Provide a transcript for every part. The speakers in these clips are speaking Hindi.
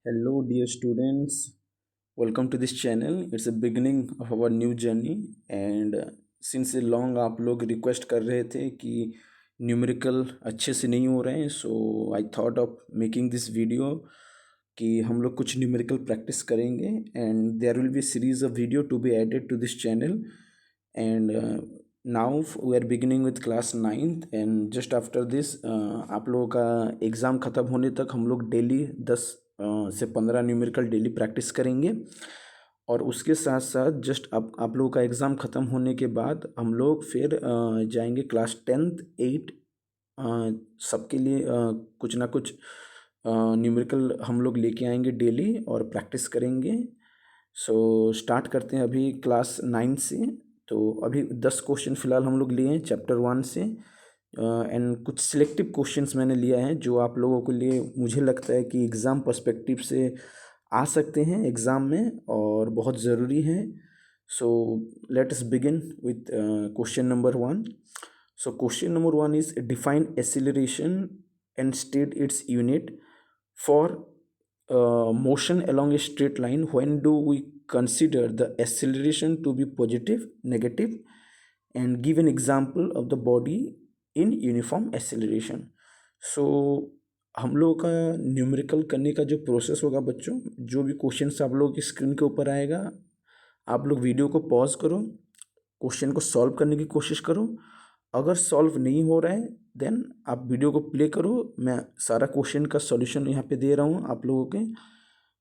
Hello, dear students. Welcome to this channel. It's the beginning of our new journey. And since long आप लोग रिक्वेस्ट कर रहे थे कि न्यूमेरिकल अच्छे से नहीं हो रहे हैं, so I thought of making this video कि हम लोग कुछ न्यूमेरिकल प्रैक्टिस करेंगे and there will be series of video to be added to this channel. And now we are beginning with class 9th and just after this आप लोगों का एग्ज़ाम ख़त्म होने तक हम लोग डेली 10 से 15 न्यूमेरिकल डेली प्रैक्टिस करेंगे. और उसके साथ साथ जस्ट आप लोगों का एग्ज़ाम ख़त्म होने के बाद हम लोग फिर जाएंगे क्लास 10th 8 सबके लिए कुछ ना कुछ न्यूमेरिकल हम लोग लेके आएंगे डेली और प्रैक्टिस करेंगे. सो स्टार्ट करते हैं अभी क्लास 9 से. तो अभी 10 क्वेश्चन फ़िलहाल हम लोग लिए हैं चैप्टर 1 से एंड कुछ सिलेक्टिव क्वेश्चंस मैंने लिया है जो आप लोगों के लिए मुझे लगता है कि एग्ज़ाम पर्सपेक्टिव से आ सकते हैं एग्ज़ाम में और बहुत ज़रूरी है. So let us begin with question number 1. So question number 1 is define acceleration and state its unit for motion along a straight line. When do we consider the acceleration to be positive, negative, and give an example of the body in uniform acceleration. So हम लोगों का न्यूमेरिकल करने का जो प्रोसेस होगा बच्चों, जो भी क्वेश्चंस आप लोगों की स्क्रीन के ऊपर आएगा, आप लोग वीडियो को पॉज करो, क्वेश्चन को सॉल्व करने की कोशिश करो. अगर सॉल्व नहीं हो रहा है देन आप वीडियो को प्ले करो. मैं सारा क्वेश्चन का सॉल्यूशन यहाँ पे दे रहा हूँ आप लोगों के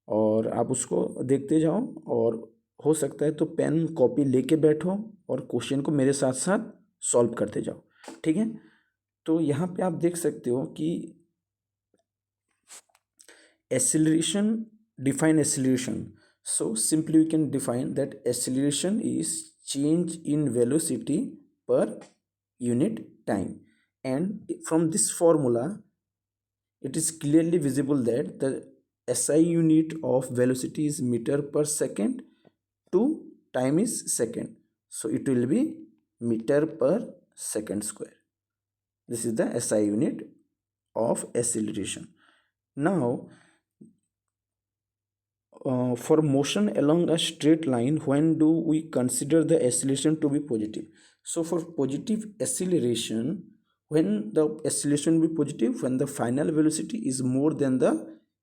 और आप उसको देखते जाओ. और हो सकता है तो पेन कॉपी लेके बैठो और क्वेश्चन को मेरे साथ साथ सॉल्व करते जाओ. ठीक है. तो यहाँ पे आप देख सकते हो कि acceleration, define acceleration. So simply we can define that acceleration is change in velocity per unit time. And from this formula it is clearly visible that the SI unit of velocity is meter per second to time is second. So it will be meter per second square. This is the SI unit of acceleration. Now for motion along a straight line, when do we consider the acceleration to be positive? So for positive acceleration, when the acceleration will be positive, when the final velocity is more than the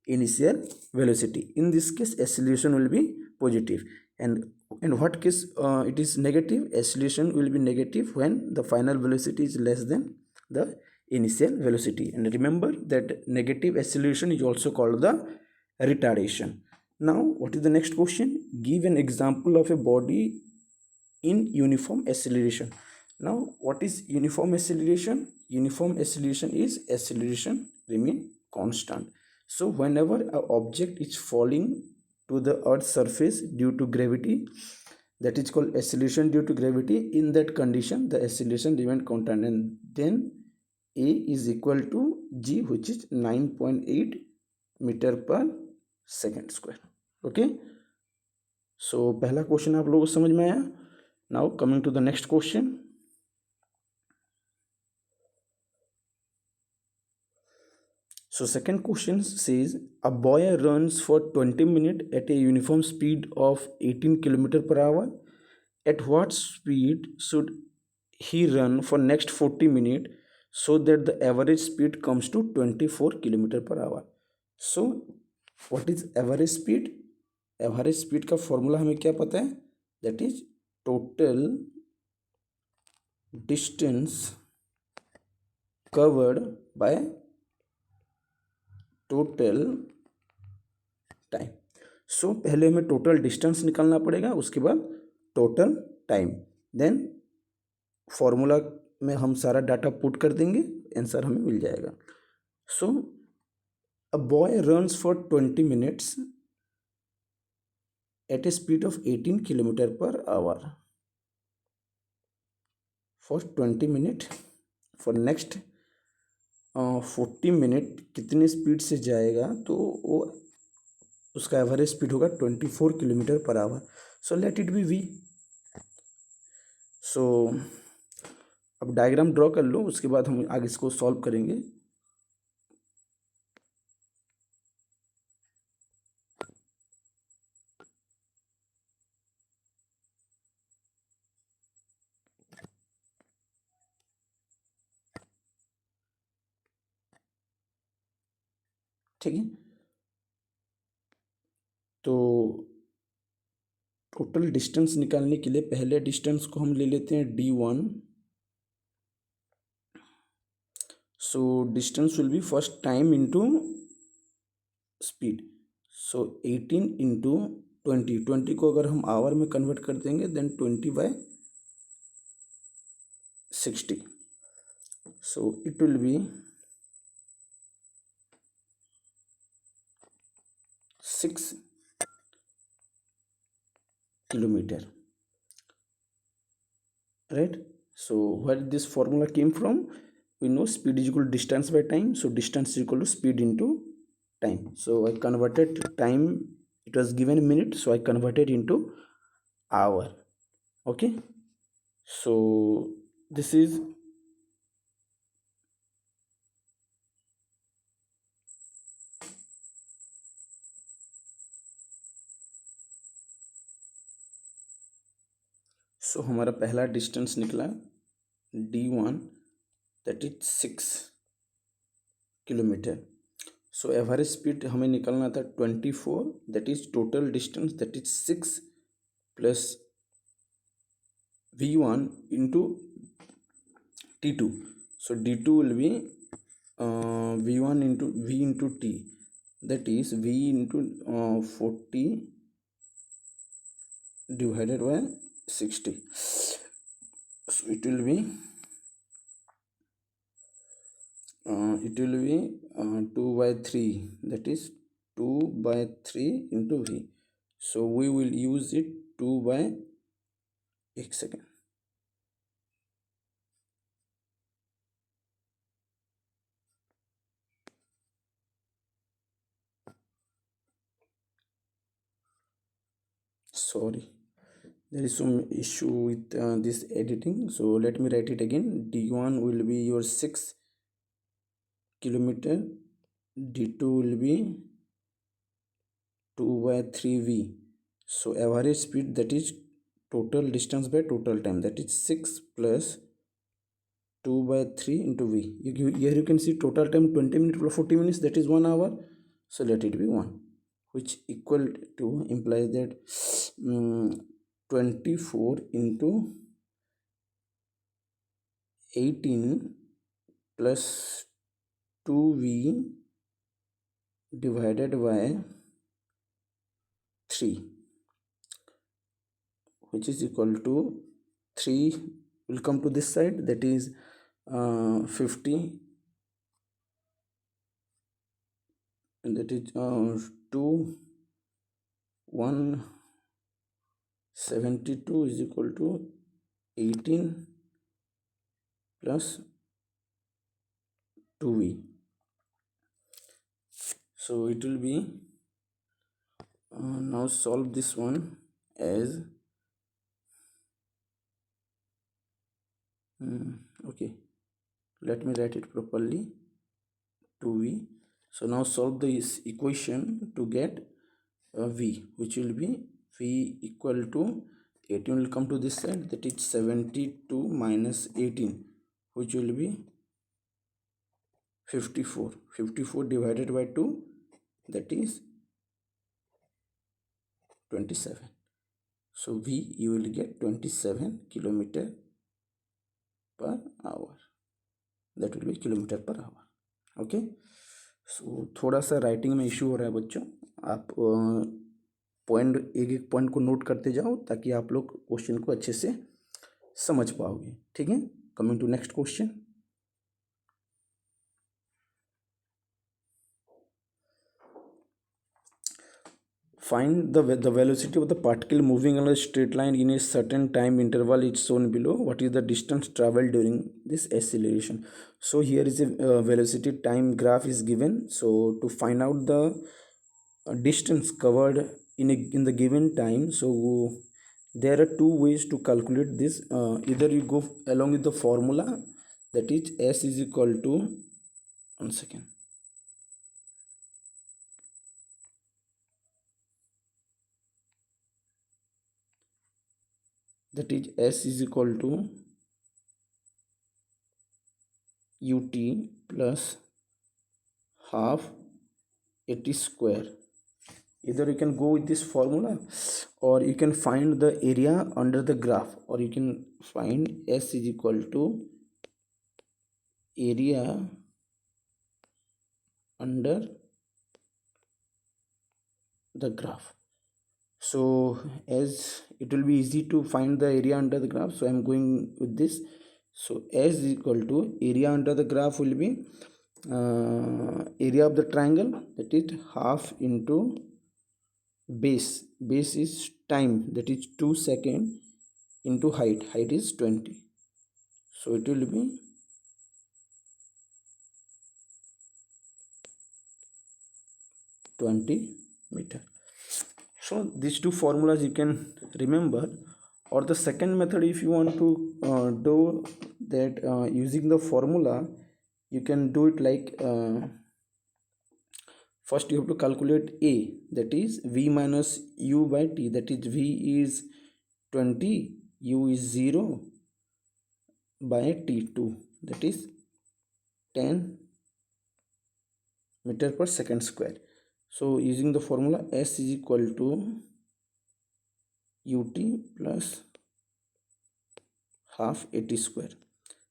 initial velocity. In this case, acceleration will be positive. And in what case it is negative? Acceleration will be negative when the final velocity is less than the initial velocity. And remember that negative acceleration is also called the retardation. Now, what is the next question? Give an example of a body in uniform acceleration. Now, what is uniform acceleration? Uniform acceleration is acceleration remain constant. So, whenever an object is falling to the earth's surface due to gravity, that is called acceleration due to gravity. In that condition, the acceleration remain constant, and then A is equal to G, which is 9.8 meter per second square. Okay. So पहला क्वेश्चन आप लोगों को समझ में आया. Now coming to the next question. So second question says a boy runs for 20 minutes at a uniform speed of 18 km per hour. At what speed should he run for next 40 minutes so that the average speed comes to 24 km per hour? So what is average speed? Average speed का फॉर्मूला हमें क्या पता है? That is total distance covered by total time. So पहले हमें टोटल डिस्टेंस निकालना पड़ेगा, उसके बाद टोटल टाइम, देन फॉर्मूला में हम सारा डाटा पुट कर देंगे, आंसर हमें मिल जाएगा. So a boy runs for 20 minutes at a speed of 18 km per hour for 20 minutes. for next 40 minute कितने स्पीड से जाएगा? तो वो उसका एवरेज स्पीड होगा 24 kilometre per hour. So let it be V. So अब डायग्राम ड्रॉ कर लो, उसके बाद हम आगे इसको सॉल्व करेंगे. ठीक है। तो टोटल डिस्टेंस निकालने के लिए पहले डिस्टेंस को हम ले लेते हैं d1। So distance will be first time into speed. So 18 into 20, 20 को अगर हम आवर में कन्वर्ट कर देंगे then 20/60। So it will be 6 kilometer, right? So where this formula came from, we know speed is equal to distance by time, so distance is equal to speed into time. So I converted time, it was given a minute, so I converted into hour. Okay, so this is सो हमारा पहला डिस्टेंस निकला d1, that is 6 kilometre. So average speed हमें निकलना था 24, that is total distance that is 6 plus v1 into t2। so d2 will be v1 into v into t, that is v into 40 divided by 60। so it will be 2 by 3, that is 2 by 3 into v। so we will use it 2 by, एक second, sorry, there is some issue with this editing, so let me write it again. d1 will be your 6 kilometer, d2 will be 2 by 3v। so average speed, that is total distance by total time, that is 6 plus 2 by 3 into v। Here you can see total time 20 minutes plus 40 minutes, that is 1 hour, so let it be 1, which equal to implies that 24 into 18 plus 2v divided by 3, which is equal to 3 will come to this side, that is 50, and that is 2 172 is equal to 18 plus 2v। so it will be now solve this one as okay, let me write it properly, 2v। so now solve this equation to get v, which will be v equal to 18 will come to this side, that is 72 minus 18, which will be 54, 54 divided by 2, that is 27। so v you will get 27 kilometer per hour, that will be kilometer per hour। okay, so थोड़ा सा राइटिंग में इशू हो रहा है बच्चों, आप पॉइंट एक एक पॉइंट को नोट करते जाओ ताकि आप लोग क्वेश्चन को अच्छे से समझ पाओगे, ठीक है। Coming to next question, find the velocity of the particle moving on a straight line in a certain time interval is shown below. What is the distance traveled during this acceleration? So here is a velocity time graph is given. So to find out the distance covered in the given time, so there are two ways to calculate this. Either you go along with the formula, that is s is equal to, one second, that is s is equal to ut plus half 80 square. Either you can go with this formula, or you can find the area under the graph, or you can find S is equal to area under the graph. So as it will be easy to find the area under the graph, so I'm going with this. So S is equal to area under the graph will be area of the triangle, that is half into base is time, that is 2 seconds, into height is 20. So it will be 20 meter. So these two formulas you can remember. Or the second method, if you want to do that using the formula, you can do it like first you have to calculate A, that is V minus U by T, that is V is 20, U is 0 by T2, that is 10 meter per second square. So using the formula, S is equal to ut plus half 80 square.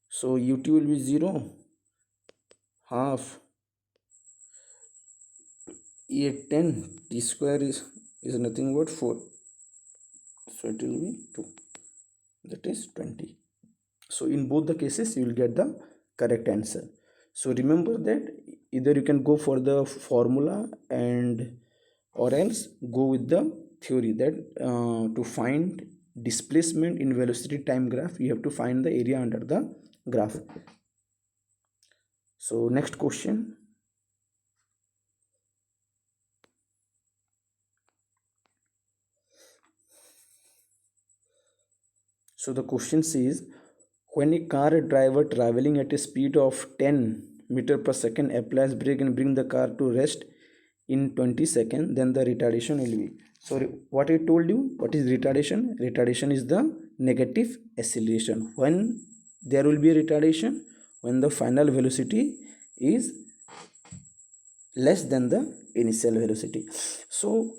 So ut will be 0, half 10, t square is nothing but 4, so it will be 2, that is 20. So in both the cases you will get the correct answer. So remember that either you can go for the formula and or else go with the theory, that to find displacement in velocity time graph, you have to find the area under the graph. So next question. So the question says, when a car driver traveling at a speed of 10 meter per second applies brake and bring the car to rest in 20 seconds, then the retardation will be. So what I told you, what is retardation? Retardation is the negative acceleration. When there will be a retardation, when the final velocity is less than the initial velocity. So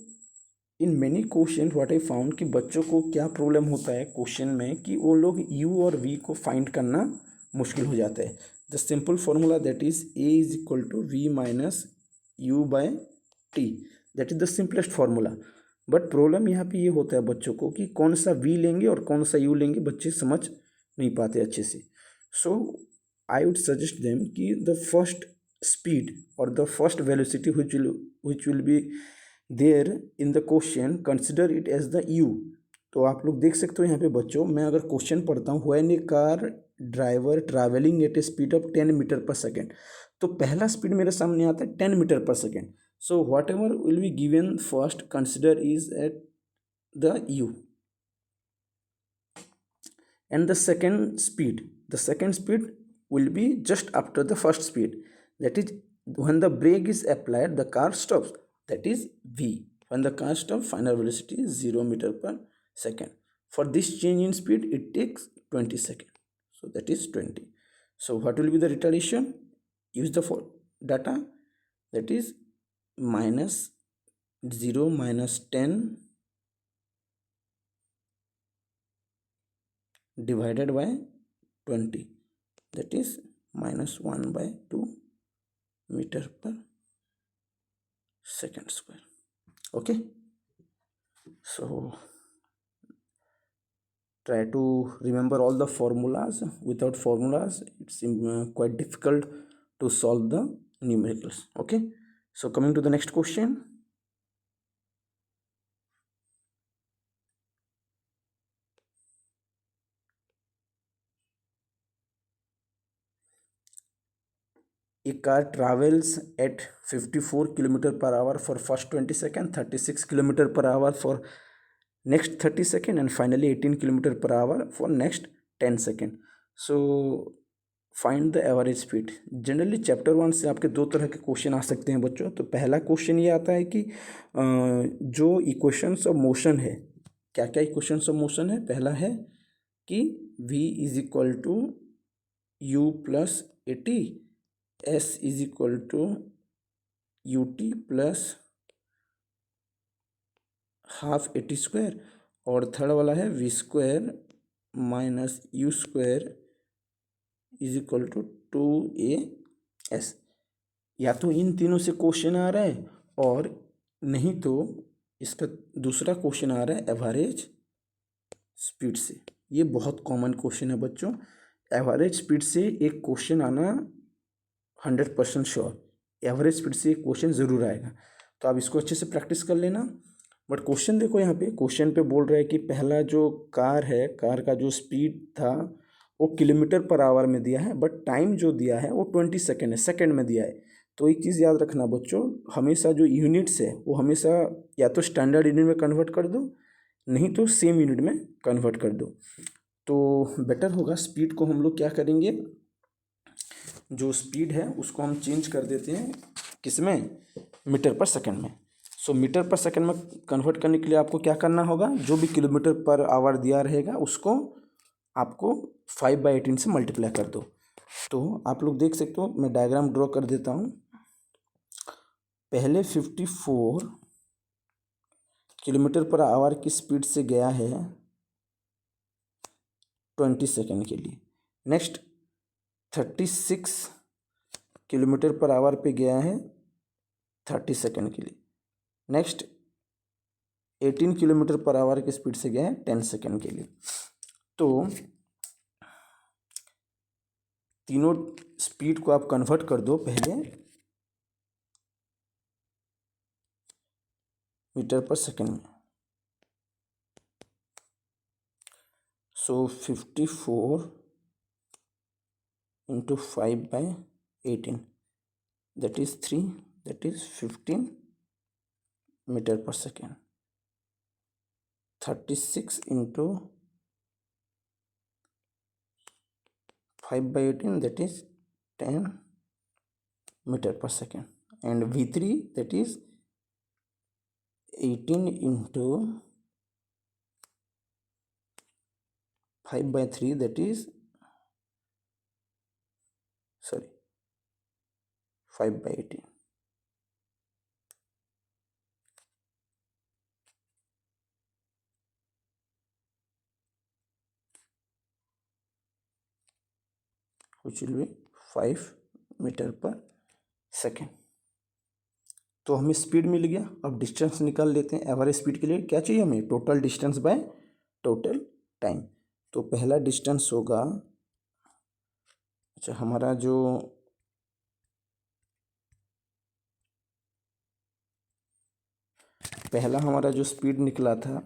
in many question what I found कि बच्चों को क्या प्रॉब्लम होता है क्वेश्चन में, कि वो लोग u और v को फाइंड करना मुश्किल हो जाता है. The simple formula that is a is equal to v minus u by t, that is the simplest formula. But problem यहाँ पे ये होता है बच्चों को कि कौन सा v लेंगे और कौन सा u लेंगे, बच्चे समझ नहीं पाते अच्छे से. So I would suggest them कि द फर्स्ट स्पीड और the first velocity which will be there in the question, consider it as the u. तो आप लोग देख सकते हो यहाँ पे बच्चों, मैं अगर क्वेश्चन पढ़ता हूँ, when a car driver travelling at a speed of 10 metre per second, तो पहला स्पीड मेरे सामने आता है 10 metre per second. So what ever will be given first, consider is at the you. And the second speed will be just after the first speed, that is when the brake is applied the car stops, that is v. When the car stops, final velocity is 0 meter per second. For this change in speed it takes 20 seconds, so that is 20. So what will be the retardation? Use the data, that is minus 0 minus 10 divided by 20, that is minus 1 by 2 meter per second square. Okay, so try to remember all the formulas. Without formulas it's quite difficult to solve the numericals. Okay, so coming to the next question. A car travels at 54 km per hour for first 20 seconds, 36 km per hour for next 30 seconds, and finally 18 km per hour for next 10 seconds. So find the average speed. Generally chapter 1 से आपके दो तरह के क्वेश्चन आ सकते हैं बच्चों. तो पहला क्वेश्चन ये आता है कि जो इक्वेशंस ऑफ मोशन है, क्या क्या इक्वेशंस ऑफ मोशन है. पहला है कि v is equal to u plus a t, s is equal to ut plus half a t square, और थर्ड वाला है v square minus you square is equal to 2as। या तो इन तीनों से क्वेश्चन आ रहा है, और नहीं तो इसका दूसरा क्वेश्चन आ रहा है एवरेज स्पीड से। ये बहुत कॉमन क्वेश्चन है बच्चों, एवरेज स्पीड से एक क्वेश्चन आना 100% श्योर, एवरेज स्पीड से एक क्वेश्चन ज़रूर आएगा। तो आप इसको अच्छे से प्रैक्टिस कर लेना। बट क्वेश्चन देखो, यहाँ पे क्वेश्चन पे बोल रहा है कि पहला जो कार है, कार का जो स्पीड था वो किलोमीटर पर आवर में दिया है, बट टाइम जो दिया है वो 20 सेकेंड है, सेकेंड में दिया है। तो एक चीज़ याद रखना बच्चों, हमेशा जो यूनिट्स है वो हमेशा या तो स्टैंडर्ड यूनिट में कन्वर्ट कर दो, नहीं तो सेम यूनिट में कन्वर्ट कर दो, तो बेटर होगा। स्पीड को हम लोग क्या करेंगे, जो स्पीड है उसको हम चेंज कर देते हैं किसमें, मीटर पर सेकंड में। सो मीटर पर सेकंड में कन्वर्ट करने के लिए आपको क्या करना होगा, जो भी किलोमीटर पर आवर दिया रहेगा उसको आपको 5/18 से मल्टीप्लाई कर दो। तो आप लोग देख सकते हो, मैं डायग्राम ड्रॉ कर देता हूँ। पहले 54 किलोमीटर पर आवर की स्पीड से गया है 20 सेकेंड के लिए। नेक्स्ट 36 किलोमीटर पर आवर पे गया है 30 सेकेंड के लिए। नेक्स्ट 18 किलोमीटर पर आवर की स्पीड से गया है 10 सेकेंड के लिए। तो तीनों स्पीड को आप कन्वर्ट कर दो पहले मीटर पर सेकेंड में। So 54 into 5/18 that is 3, that is 15 metre per second. 36 into 5/18 that is 10 metre per second, and V3 that is 18 into 5/3 that is 5/18। which will be 5 metre per second. तो हमें स्पीड मिल गया। अब डिस्टेंस निकाल लेते हैं। एवरेज स्पीड के लिए क्या चाहिए हमें, total distance by total time. तो पहला डिस्टेंस होगा, अच्छा हमारा जो पहला हमारा जो स्पीड निकला था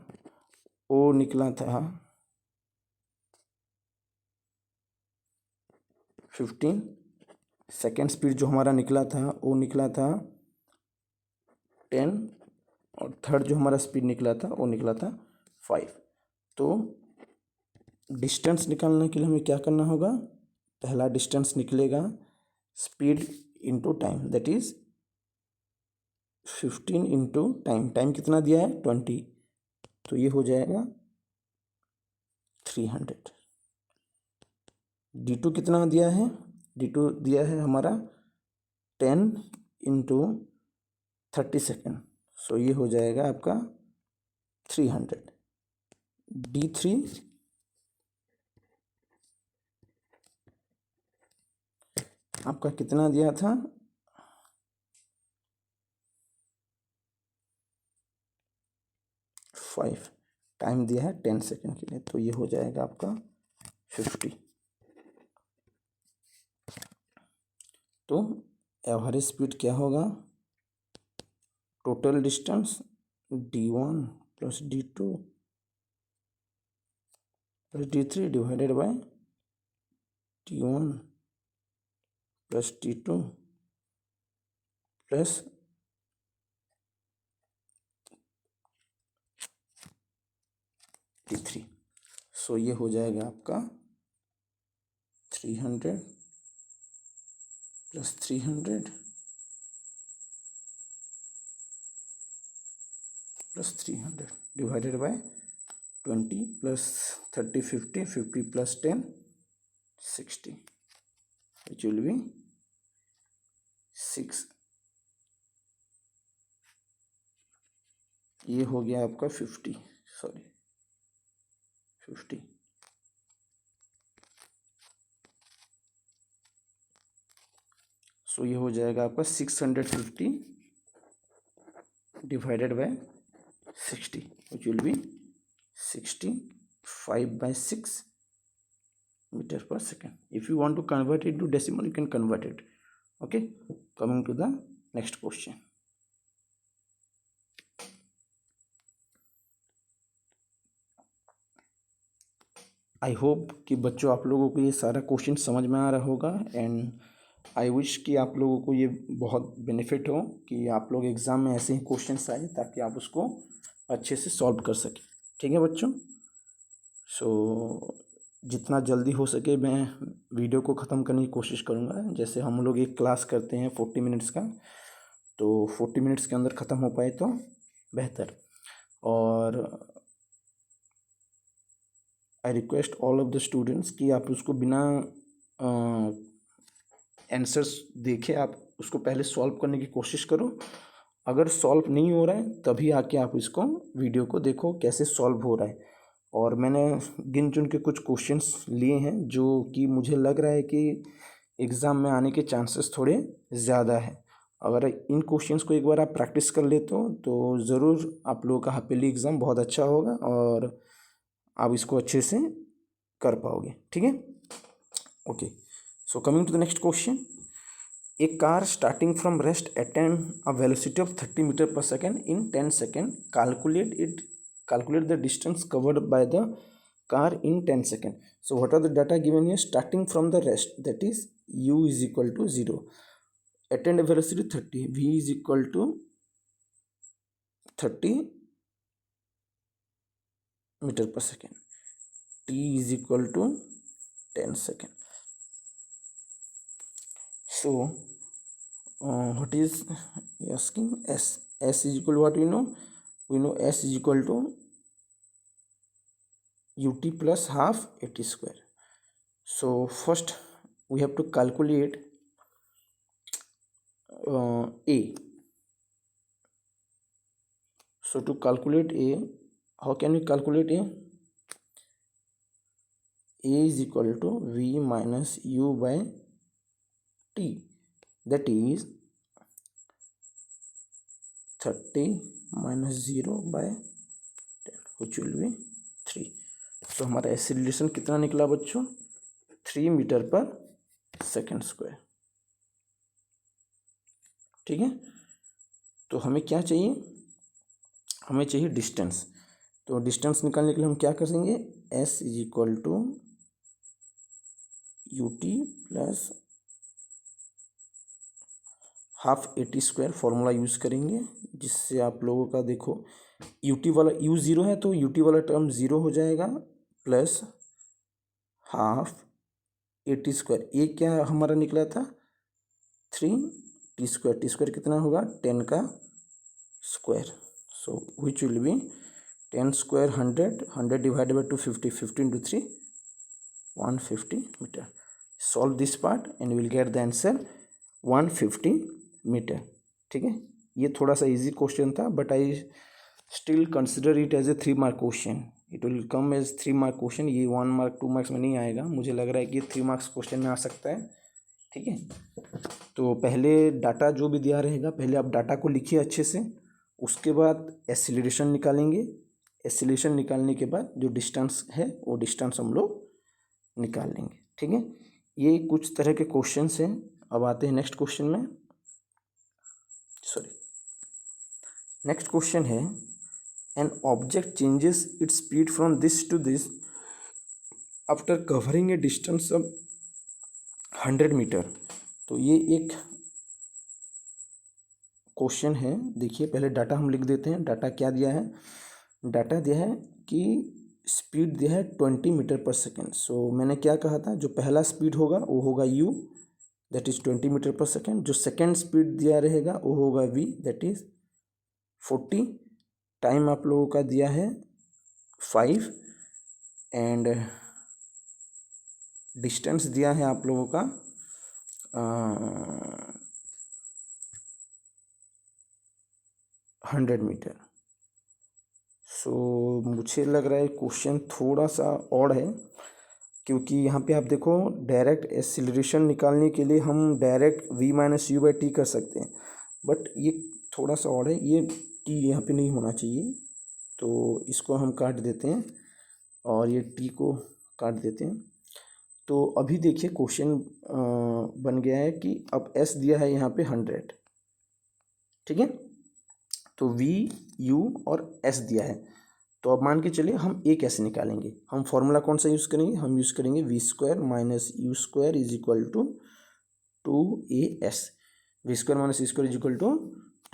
वो निकला था 15। सेकेंड स्पीड जो हमारा निकला था वो निकला था 10, और थर्ड जो हमारा स्पीड निकला था वो निकला था 5। तो डिस्टेंस निकालने के लिए हमें क्या करना होगा, पहला डिस्टेंस निकलेगा speed into time, that is 15 into time. Time कितना दिया है 20, तो ये हो जाएगा 300। D2 कितना दिया है, D2 दिया है हमारा 10 इंटू 30 सेकेंड, सो ये हो जाएगा आपका 300। D3 आपका कितना दिया था 5, टाइम दिया है 10 सेकेंड के लिए, तो ये हो जाएगा आपका 50। तो एवरेज स्पीड क्या होगा, total distance D1 plus D2 plus D3 divided by D1 plus D2 plus D3। सो ये हो जाएगा आपका 300 plus 300 plus 300 divided by 20 plus 30 50, 50 plus 10 60, which will be 6 ये हो गया आपका 50 सो ये हो जाएगा आपका 650 divided by 60 which will B 65/6 meter per second. If you want to convert it to decimal, you can convert it. Okay, coming to the next question. I hope कि बच्चों आप लोगों को ये सारा क्वेश्चन समझ में आ रहा होगा एंड आई विश कि आप लोगों को ये बहुत बेनिफिट हो कि आप लोग एग्ज़ाम में ऐसे ही क्वेश्चंस आए ताकि आप उसको अच्छे से सॉल्व कर सकें। ठीक है बच्चों, सो जितना जल्दी हो सके मैं वीडियो को ख़त्म करने की कोशिश करूँगा। जैसे हम लोग एक क्लास करते हैं 40 मिनट्स का, तो 40 मिनट्स के अंदर ख़त्म हो पाए तो बेहतर। और I request all of the students कि आप उसको बिना आंसर्स देखे आप उसको पहले सॉल्व करने की कोशिश करो। अगर सॉल्व नहीं हो रहा है तभी आके आप इसको वीडियो को देखो कैसे सॉल्व हो रहा है। और मैंने गिन चुन के कुछ क्वेश्चंस लिए हैं जो कि मुझे लग रहा है कि एग्ज़ाम में आने के चांसेस थोड़े ज़्यादा है। अगर इन क्वेश्चंस को एक बार आप प्रैक्टिस कर लेते हो तो ज़रूर आप लोगों का हाफिली एग्ज़ाम बहुत अच्छा होगा और आप इसको अच्छे से कर पाओगे। ठीक है, okay. So coming to the next question, a car starting from rest attain a velocity of 30 meter per second in 10 seconds. Calculate the distance covered by the car in 10 seconds. So what are the data given here? Starting from the rest, that is u is equal to 0, attain a velocity 30, v is equal to 30 meter per second, t is equal to 10 seconds. So what is asking? S is equal to what we know S is equal to ut plus half at square. So first we have to calculate a. So to calculate a, how can we calculate a? A is equal to v minus u by t, that is 30 minus 0 by 10 which will be 3. तो हमारा एक्सीलरेशन कितना निकला बच्चों? 3 मीटर पर सेकेंड स्क्वायर। ठीक है, तो हमें क्या चाहिए? हमें चाहिए डिस्टेंस। तो डिस्टेंस निकालने के लिए हम क्या करेंगे? s is equal to u t plus half a t square formula use करेंगे, जिससे आप लोगों का देखो यूटी वाला u 0 है तो यूटी वाला टर्म 0 हो जाएगा, प्लस हाफ एटी स्क्वायर। ये क्या हमारा निकला था? 3 टी स्क्वायर कितना होगा? 10 का square. So which will be 10 square 100 divided by 250, 15 into 3 150 metre. Solve this part and will get the answer 150 metre. ठीक है, ये थोड़ा सा इजी क्वेश्चन था but I still consider it as a 3 mark question. It will come as 3 mark question, ये 1 मार्क 2 मार्क्स में नहीं आएगा। मुझे लग रहा है कि 3 मार्क्स क्वेश्चन में आ सकता है। ठीक है, तो पहले डाटा जो भी दिया रहेगा पहले आप डाटा को लिखिए अच्छे से, उसके बाद एक्सीलरेशन निकालेंगे। एक्सीलरेशन निकालने के बाद जो डिस्टेंस है वो डिस्टेंस हम लोग निकाल लेंगे। ठीक है, ये कुछ तरह के क्वेश्चंस हैं। अब आते हैं नेक्स्ट क्वेश्चन में। नेक्स्ट क्वेश्चन है, an object changes its speed from this to this after covering a distance of 100 metre. तो ये एक क्वेश्चन है। देखिए पहले डाटा हम लिख देते हैं। डाटा क्या दिया है? डाटा दिया है कि स्पीड दिया है 20 मीटर पर सेकेंड। सो मैंने क्या कहा था? जो पहला स्पीड होगा वो होगा u, that is 20 metre per second. जो सेकेंड स्पीड दिया रहेगा वो होगा v, दैट इज़ 40। टाइम आप लोगों का दिया है 5 एंड डिस्टेंस दिया है आप लोगों का 100 मीटर। सो मुझे लग रहा है क्वेश्चन थोड़ा सा ऑड है, क्योंकि यहाँ पे आप देखो डायरेक्ट एक्सीलरेशन निकालने के लिए हम direct v minus you by T कर सकते हैं, बट ये थोड़ा सा ऑड है, ये t यहाँ पे नहीं होना चाहिए, तो इसको हम काट देते हैं और ये t को काट देते हैं। तो अभी देखिए क्वेश्चन बन गया है कि अब s दिया है यहाँ पे 100, ठीक है, तो v u और s दिया है, तो अब मान के चलिए हम a कैसे निकालेंगे। हम फॉर्मूला कौन सा यूज़ करेंगे, हम यूज़ करेंगे v square minus you square is equal to 2as, v square minus you square is equal to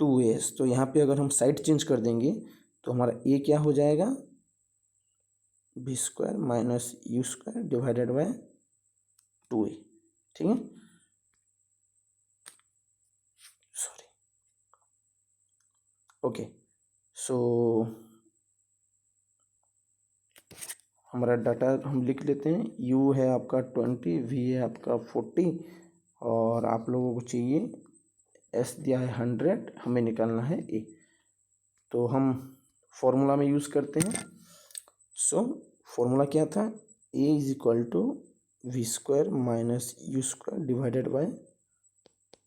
2as। तो यहाँ पे अगर हम साइड चेंज कर देंगे तो हमारा a क्या हो जाएगा, v square minus you square divided by 2a, ठीक है, सॉरी, ओके। सो हमारा डाटा हम लिख लेते हैं, u है आपका 20, v है आपका 40 और आप लोगों को चाहिए s दिया है 100, हमें निकालना है a। तो हम फॉर्मूला में यूज़ करते हैं। सो फॉर्मूला क्या था, a is equal to we square minus you square divided by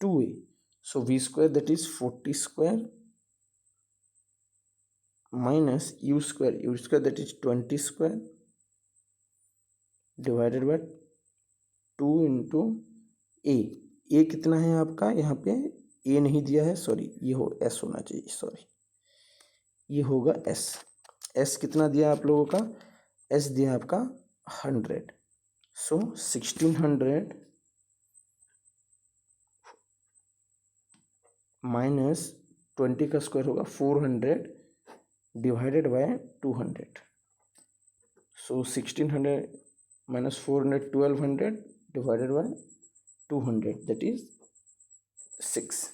2a। So V square that is 40 square minus you square that is 20 square divided by 2 into A कितना है आपका, यहाँ पे ए नहीं दिया है, सॉरी, ये हो एस होना चाहिए, सॉरी, ये होगा एस कितना दिया आप लोगों का, एस दिया आपका 100। सो 1600 माइनस 20 का स्क्वायर होगा 400 divided by 200। So 1600 minus 400 1200 divided by 200, that is 6,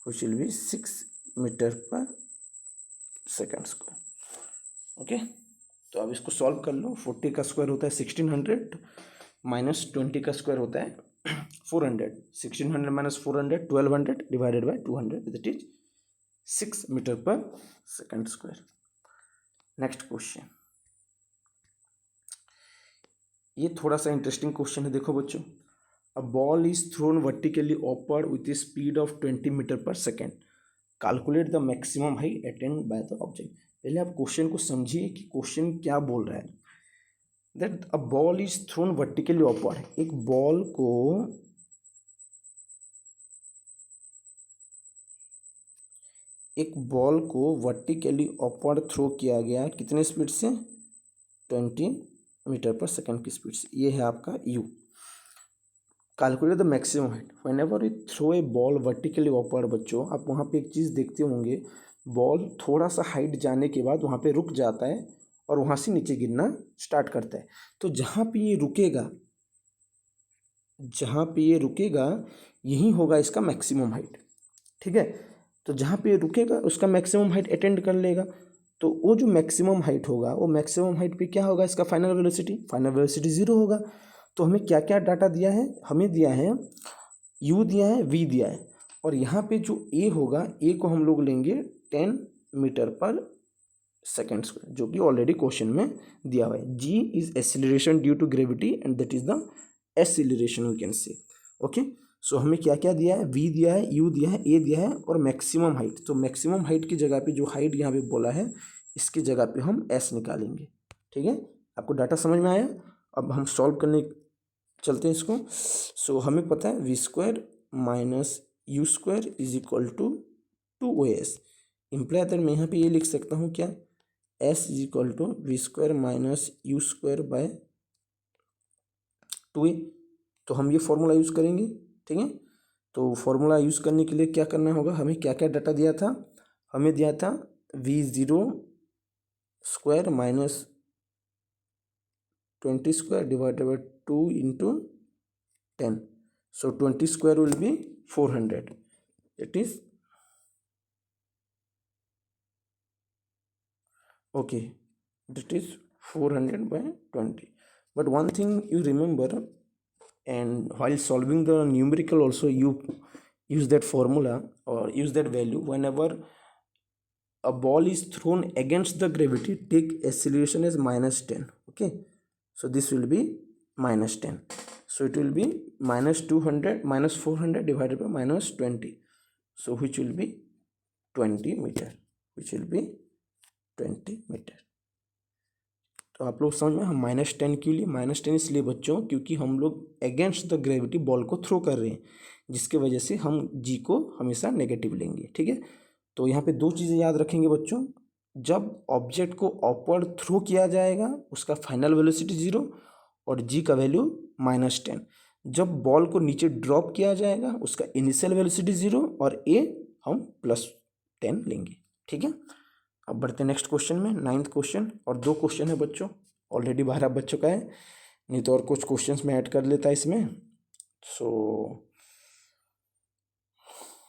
which will be 6 metre per second square. Okay, तो अब इसको सॉल्व कर लो। 40 का स्क्वायर होता है 1600 माइनस 20 का स्क्वायर होता है 400, 1600 minus 400 1200 divided by 200, that is 6 metre per second square. Next question, ये थोड़ा सा इंटरेस्टिंग क्वेश्चन है, देखो बच्चों। A ball is thrown vertically upward with speed of 20 metre per second, calculate the maximum height attained by the object. पहले आप क्वेश्चन को समझिए कि क्वेश्चन क्या बोल रहा है। That a ball is thrown vertically upward, एक बॉल को वर्टिकली अपवर्ड थ्रो किया गया, कितने स्पीड से, 20 मीटर पर सेकेंड की स्पीड से। ये है आपका u। Calculate the maximum height whenever you throw a ball vertically upward. बच्चों आप वहाँ पे एक चीज़ देखते होंगे, बॉल थोड़ा सा हाइट जाने के बाद वहाँ पे रुक जाता है और वहाँ से नीचे गिरना स्टार्ट करता है। तो जहाँ पे ये रुकेगा यही होगा इसका मैक्सिमम हाइट, ठीक है। तो जहाँ पे ये रुकेगा उसका मैक्सिमम हाइट अटेंड कर लेगा, तो वो जो मैक्सिमम हाइट होगा वो मैक्सिमम हाइट पे क्या होगा, इसका फाइनल वेलोसिटी 0 होगा। तो हमें क्या क्या डाटा दिया है, हमें दिया है u दिया है, v दिया है, और यहाँ पे जो a होगा, a को हम लोग लेंगे 10 मीटर पर सेकेंड स्क्वायर, जो कि ऑलरेडी क्वेश्चन में दिया हुआ है। g is acceleration due to gravity and that is the acceleration we can say. Okay, so हमें क्या क्या दिया है, v दिया है, u दिया है, a दिया है और मैक्सिमम हाइट। तो मैक्सिमम हाइट की जगह पे जो हाइट यहाँ पे बोला है इसकी जगह पे हम s निकालेंगे, ठीक है। आपको डाटा समझ में आया। अब हम सॉल्व करने चलते हैं इसको। सो हमें पता है v square minus you square is equal to 2as। Imply that मैं यहाँ पे ये लिख सकता हूँ क्या, s is equal to we square minus you square by 2a। तो हम ये फॉर्मूला यूज़ करेंगे, ठीक है। तो फॉर्मूला यूज़ करने के लिए क्या करना होगा, हमें क्या क्या डाटा दिया था, हमें दिया था v0 square minus 20 square divided by 2 into 10। So 20 square will be 400, it is okay, that is 400 by 20. But one thing you remember, and while solving the numerical also you use that formula or use that value whenever a ball is thrown against the gravity, take acceleration as -10. Okay, so this will be -10. So it will be -200 -400 divided by -20. So which will be 20 metre, which will be 20 metre. तो आप लोग समझ में, हम -10 क्यों लिए? -10 इसलिए बच्चों क्योंकि हम लोग अगेंस्ट द ग्रेविटी बॉल को थ्रो कर रहे हैं, जिसके वजह से हम जी को हमेशा नेगेटिव लेंगे. ठीक है, तो यहाँ पे दो चीज़ें याद रखेंगे बच्चों. जब ऑब्जेक्ट को अपवर्ड थ्रो किया जाएगा उसका फाइनल वेलोसिटी 0 और जी का वैल्यू -10. जब बॉल को नीचे ड्रॉप किया जाएगा उसका इनिशियल वेलोसिटी 0 और ए हम +10 लेंगे. ठीक है, अब बढ़ते हैं नेक्स्ट क्वेश्चन में, 9th क्वेश्चन. और 2 क्वेश्चन है बच्चों, ऑलरेडी 12 बज चुका है, नहीं तो और कुछ क्वेश्चंस में ऐड कर लेता है इसमें. सो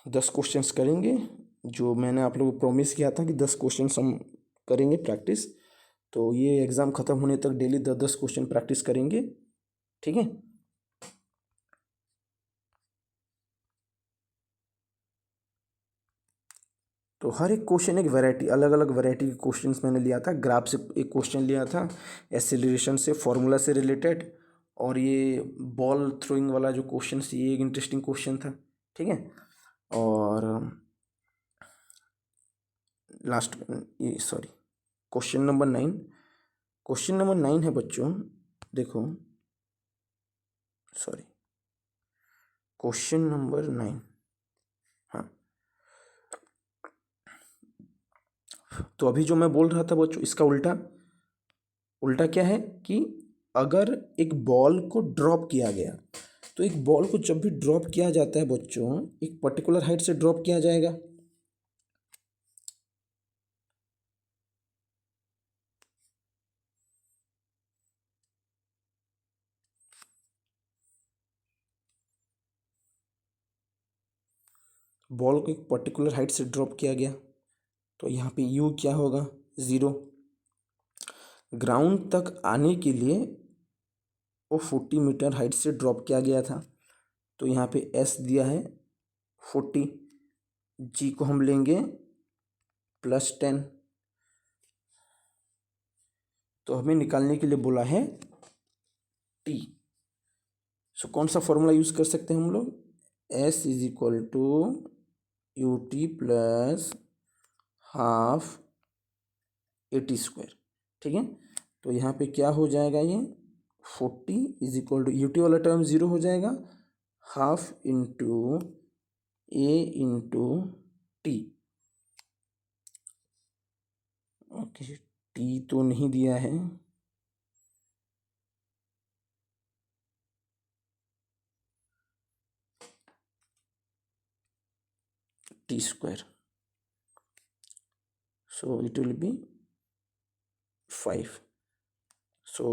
10 क्वेश्चंस करेंगे, जो मैंने आप लोगों को प्रॉमिस किया था कि 10 क्वेश्चंस हम करेंगे प्रैक्टिस. तो ये एग्ज़ाम ख़त्म होने तक डेली 10-10 क्वेश्चन प्रैक्टिस करेंगे. ठीक है, तो हर एक क्वेश्चन एक वैरायटी, अलग अलग वैरायटी के क्वेश्चंस मैंने लिया था. ग्राफ से एक क्वेश्चन लिया था, एक्सेलरेशन से, फॉर्मूला से रिलेटेड, और ये बॉल थ्रोइंग वाला जो क्वेश्चन, ये एक इंटरेस्टिंग क्वेश्चन था. ठीक है, और लास्ट ये sorry question number 9. Question number 9 है बच्चों, देखो, सॉरी, क्वेश्चन नंबर 9. हाँ, तो अभी जो मैं बोल रहा था बच्चों, इसका उल्टा क्या है कि अगर एक बॉल को ड्रॉप किया गया, तो एक बॉल को जब भी ड्रॉप किया जाता है बच्चों, एक पर्टिकुलर हाइट से ड्रॉप किया जाएगा. बॉल को एक पर्टिकुलर हाइट से ड्रॉप किया गया, तो यहाँ पे यू क्या होगा? 0. ग्राउंड तक आने के लिए वो 40 मीटर हाइट से ड्रॉप किया गया था, तो यहाँ पे एस दिया है 40. जी को हम लेंगे +10. तो हमें निकालने के लिए बोला है टी. सो कौन सा फॉर्मूला यूज़ कर सकते हैं हम लोग? S = UT + ½ AT². ठीक है, तो यहाँ पे क्या हो जाएगा? ये 40 = UT वाला टर्म 0 हो जाएगा, ½ × A × T. ओके, टी तो नहीं दिया है, T². So it will be 5. So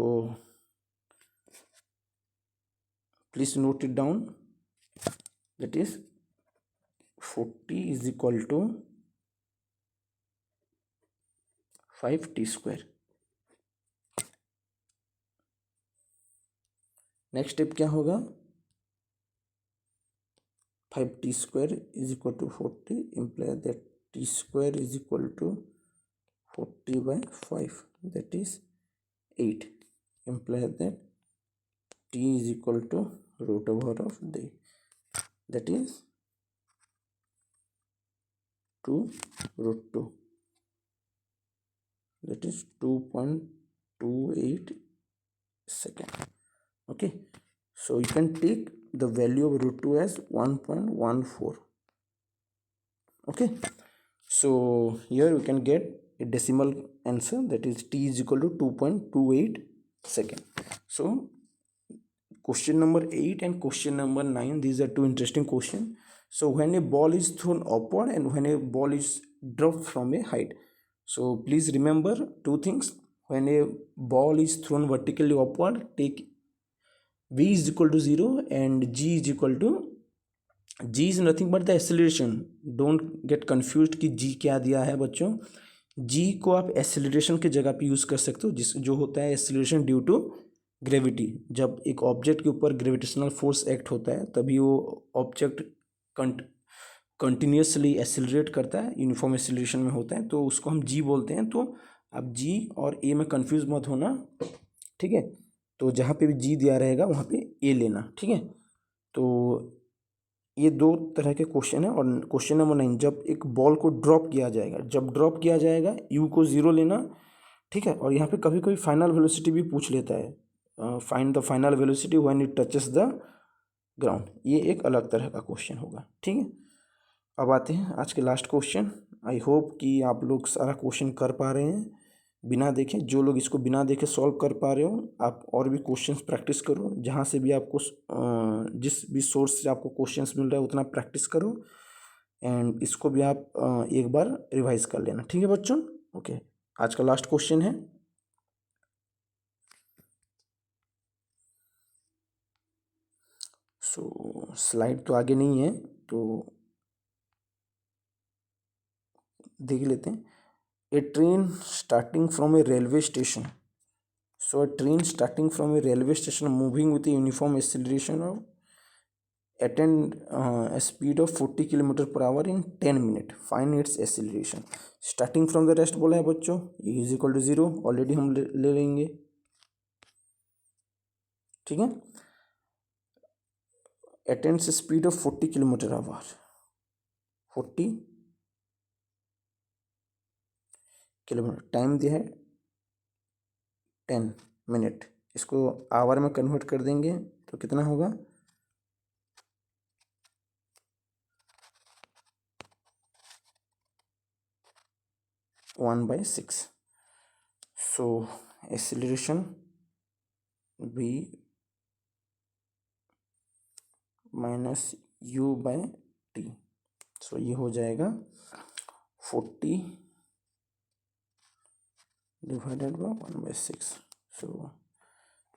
please note it down. That is 40 = 5 T². Next step क्या होगा? 5 T² = 40, implies that T² = 40/5, that is 8, implies that T = √/, that is 2√2, that is 2.28 second. Okay, so you can take the value of √2 as 1.14. Okay, so here we can get a decimal answer, that is T = 2.28 second. So question number 8 and question number 9, these are two interesting questions. So when a ball is thrown upward and when a ball is dropped from a height, so please remember two things. When a ball is thrown vertically upward, take V is equal to 0 and G is equal to, G is nothing but the acceleration. Don't get confused कि G क्या दिया है बच्चों. G को आप acceleration की जगह पे यूज़ कर सकते हो, जो होता है acceleration ड्यू टू ग्रेविटी. जब एक ऑब्जेक्ट के ऊपर ग्रेविटेशनल फोर्स एक्ट होता है तभी वो ऑब्जेक्ट कंटिन्यूसली एसिलरेट करता है, यूनिफॉर्म एसिलरेशन में होता है, तो उसको हम जी बोलते हैं। तो अब जी और ए में कंफ्यूज मत होना, ठीक है। तो जहाँ पे भी जी दिया रहेगा वहाँ पे ए लेना, ठीक है। तो ये दो तरह के क्वेश्चन है। और क्वेश्चन नंबर 9, जब एक बॉल को ड्रॉप किया जाएगा, जब ड्रॉप किया जाएगा यू को 0 लेना, ठीक है। और यहाँ पे कभी कभी फाइनल वेलोसिटी भी पूछ लेता है, find the final velocity when it touches the ground, ये एक अलग तरह का क्वेश्चन होगा, ठीक है। अब आते हैं आज के लास्ट क्वेश्चन। आई होप कि आप लोग सारा क्वेश्चन कर पा रहे हैं बिना देखे। जो लोग इसको बिना देखे सॉल्व कर पा रहे हो, आप और भी क्वेश्चंस प्रैक्टिस करो, जहाँ से भी आपको जिस भी सोर्स से आपको क्वेश्चंस मिल रहा है उतना प्रैक्टिस करो। एंड इसको भी आप एक बार रिवाइज कर लेना, ठीक है बच्चों। ओके, आज का लास्ट क्वेश्चन है। सो स्लाइड तो आगे नहीं है, तो देख लेते हैं। A train starting from a railway station, so a train starting from a railway station moving with a uniform acceleration of attain a speed of 40 kilometre per our in 10 minute, find its acceleration. Starting from the rest बोला है बच्चों, ये इज इक्वल टू 0, ऑलरेडी हम ले लेंगे, ठीक है। Attains speed of 40 kilometre our, 40 kilometre, time दिया है 10 मिनट, इसको आवर में कन्वर्ट कर देंगे तो कितना होगा, 1/6। So acceleration v minus u by T, so ये हो जाएगा 40 डिवाइडेड बाय 1/6। सो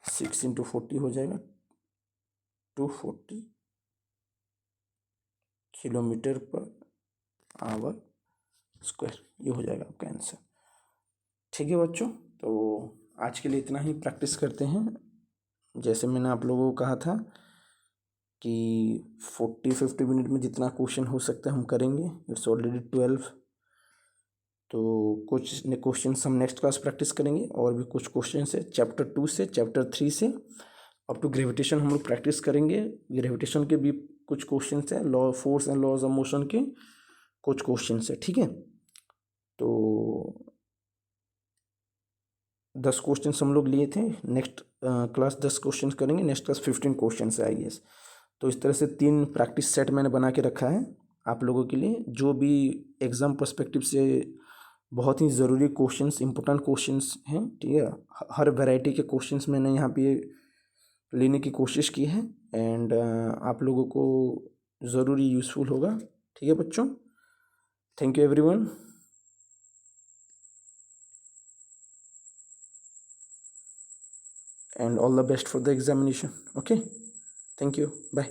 6 इंटू 40 हो जाएगा 240 किलोमीटर पर आवर स्क्वायर, ये हो जाएगा आपका आंसर, ठीक है बच्चों। तो आज के लिए इतना ही, प्रैक्टिस करते हैं। जैसे मैंने आप लोगों को कहा था कि 40-50 मिनट में जितना क्वेश्चन हो सकता है हम करेंगे। इट्स ऑलरेडी 12, तो कुछ क्वेश्चन हम नेक्स्ट क्लास प्रैक्टिस करेंगे, और भी कुछ क्वेश्चन है चैप्टर 2 से चैप्टर 3 से अप टू ग्रेविटेशन हम लोग प्रैक्टिस करेंगे। ग्रेविटेशन के भी कुछ क्वेश्चन है, law force and laws of motion के कुछ क्वेश्चन है, ठीक है। तो 10 क्वेश्चन हम लोग लिए थे, नेक्स्ट क्लास 10 क्वेश्चन करेंगे, नेक्स्ट क्लास 15 क्वेश्चन है आई गेस। तो इस तरह से 3 प्रैक्टिस सेट मैंने बना के रखा है आप लोगों के लिए, जो भी एग्ज़ाम पर्सपेक्टिव से बहुत ही ज़रूरी क्वेश्चंस, इंपॉर्टेंट क्वेश्चंस हैं, ठीक है। हर वैरायटी के क्वेश्चंस मैंने यहाँ पे लेने की कोशिश की है, एंड आप लोगों को ज़रूरी यूज़फुल होगा, ठीक है बच्चों। Thank you everyone, and all the best for the examination. Okay, thank you, bye.